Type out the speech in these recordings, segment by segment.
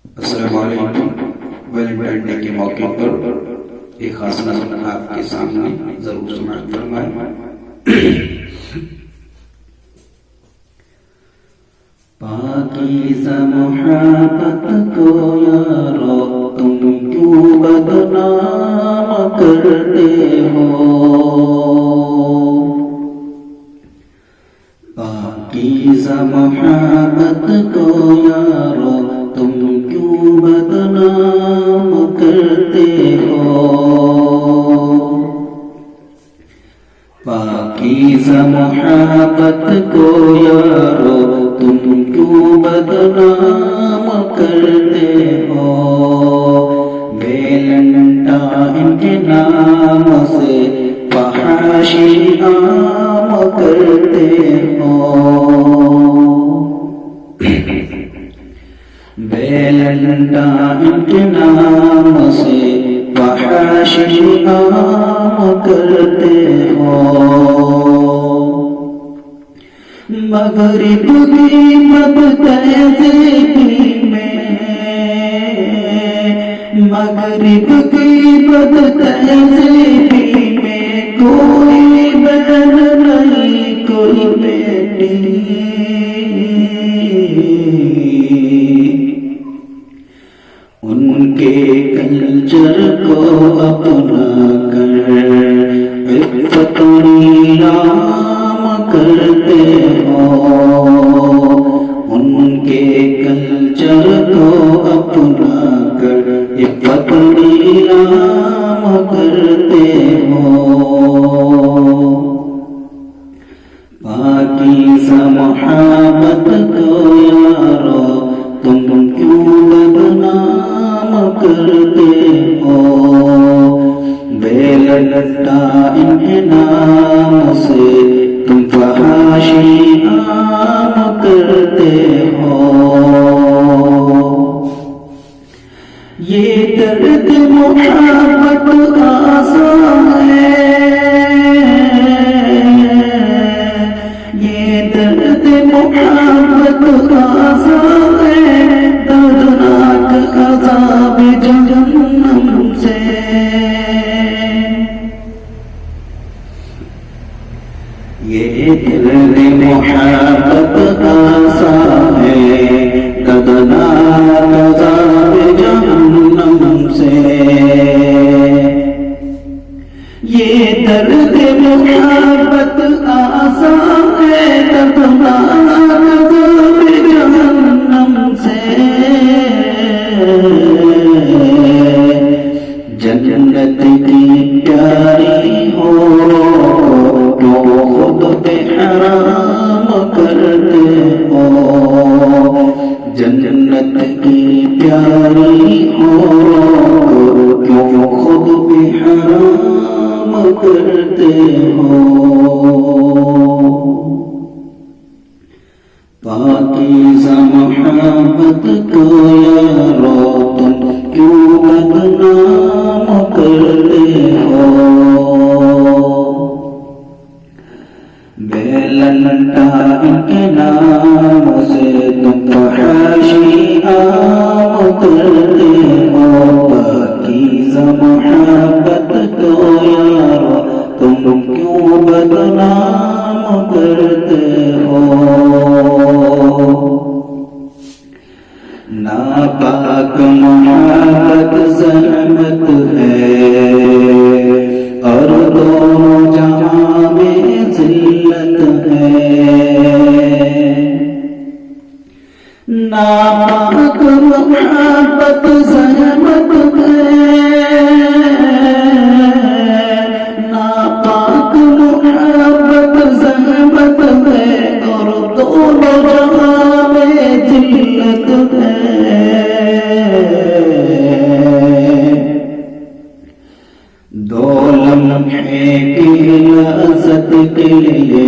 अस्सलाम वालेकुम। Valentine day के मौके पर एक खास नज़म आपके सामने जरूर समाअत फरमाएं। पाकीज़ा मोहब्बत को यारो तुम क्यों बदनाम करते हो। पाकीज़ा मोहब्बत को यारो तुम क्यों बदनाम करते हो। पाकीज़ा मोहब्बत को यारो तुम क्यों बदनाम करते हो। वैलेंटाइन के नाम से फहाशी आम करते हो। वैलेंटाइन के नाम से फहाशी आम करते हो। मगरिब की बदतहज़ीबी में, मगरिब की बदतहज़ीबी में कोई बहन नहीं कोई बेटी। उनके कल्चर को अपना कर इफ़्फ़त नीलाम करते हो। उनके कल्चर को अपना कर इफ़्फ़त नीलाम करते हो। पाकीज़ा मोहब्बत को यारो तुम क्यों बदनाम करते हो। वैलेंटाइन के नाम से तुम फहाशी आम करते हो। ये दर्द मोहब्बत आसान है, ये दर्द मोहब्बत आसान है, दर्दनाक अज़ाब जहन्नम से। ये दर्द मोहब्बत आसान है, दर्दनाक अज़ाब जहन्नम से। ये दर्द मोहब्बत आसान है, दर्दनाक अज़ाब जहन्नम से। जन्नत की प्यारी हो तो खुद पे हराम करते हो। जन्नत की प्यारी हो क्यों खुद पे हराम करते हो। पाकीज़ा मोहब्बत को यारो तुम क्यों बदनाम करते हो। वैलेंटाइन के नाम से तुम फहाशी आम करते हो। पाकीज़ा मोहब्बत को यारो तुम क्यों बदनाम करते हो। नापाक मोहब्बत ज़हमत है और दोनों जहां में ज़िल्लत है। नापाक मोहब्बत ज़हमत है, नापाक मोहब्बत ज़हमत है और दोनों जहां में ज़िल्लत है। दो लम्हे की लज़्ज़त के लिए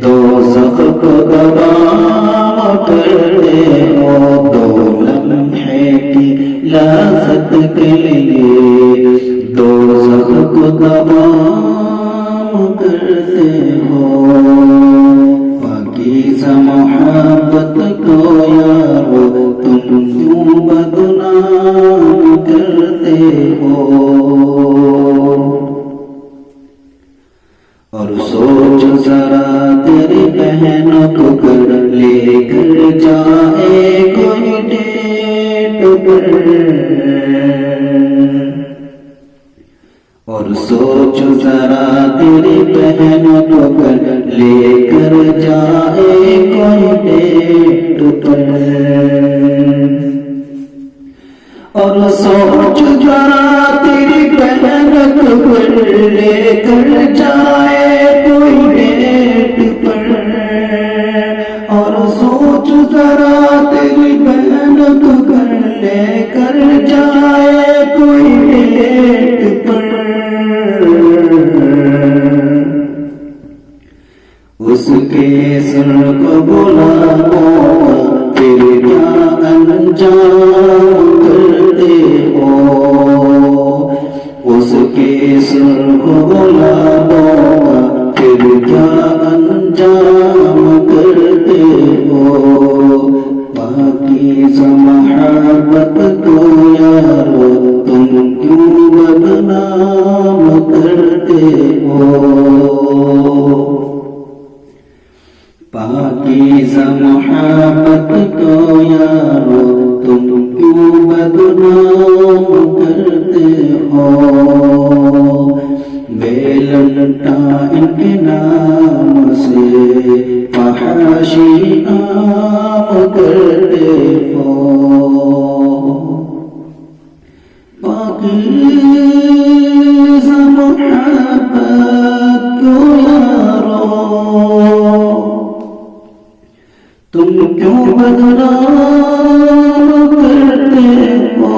दोज़ख को गवाह करते हो। दो लम्हे की लज़्ज़त के लिए दोज़ख को गवाह करते हो। पाकीज़ा मोहब्बत को यारो तुम तुम क्यों बदनाम करते हो। और सोच जरा तेरी बहनों को कर लेकर जाए कोई डेट पर। और सोच जरा तेरी बहनों को कर लेकर जाए कोई डेट पर। और सोच जरा तेरी बहनों को कर लेकर जाए कोई डेट पर। और सोच जरा तेरी बहनों को कर लेकर जाए कोई डेट पर। उसके सर को बुलाओ फिर क्या अंजाम करते हो। उसके सर को बुलाओ फिर क्या अंजाम करते हो। पाकीज़ा मोहब्बत को यारो तुम क्यों बदनाम करते हो। पाकीज़ा मोहब्बत को यारो तुम क्यों बदनाम करते हो। वेलेंटाइन के नाम से फहाशी आम करते हो। पाकीज़ा मोहब्बत को यारो तुम क्यों बदनाम करते हो।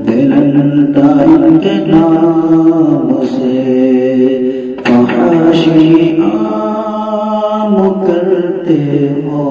वेलेंटाइन के नाम से फहाशी आम करते हो।